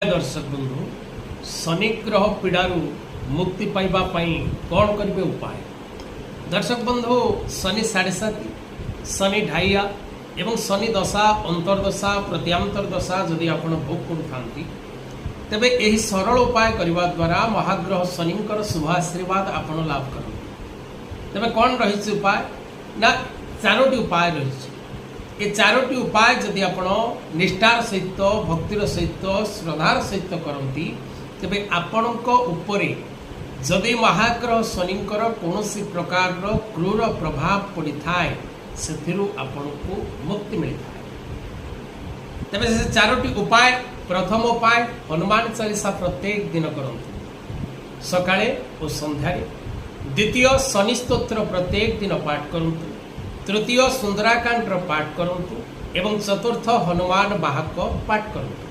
दर्शक बंधु शनि ग्रह पीड़ारू मुक्ति पाइबा पई कौन करिवे उपाय। दर्शक बंधु शनि 7.5 शनि ढाइया एवं शनि दशा अंतर्दशा प्रत्यांतर दशा जदि आपण भोग करूथांती तेबे एही सरल उपाय करने द्वारा महाग्रह शनिंकर शुभ आशीर्वाद आपण लाभ करते। तेबे कौन रही उपाय ना चारोटी उपाय रही। ये चारोटी उपाय जदि आपण निष्ठार सहित भक्तिर सहित श्रद्धार सहित करती तेबे आपणक उपरे जदि महाग्रह शनिंकर कौनसी प्रकार क्रूर प्रभाव पड़ी थाए से आपको मुक्ति मिलता है। तेबे से चारोटी उपाय प्रथम उपाय हनुमान चालीसा प्रत्येक दिन करंतु सकाळे और संध्यारे। द्वितीय शनि स्तोत्र प्रत्येक दिन पाठ करंतु। तृतीय सुंदराकांड पाठ करंतु एवं चतुर्थ हनुमान वाहक पाठ करंतु।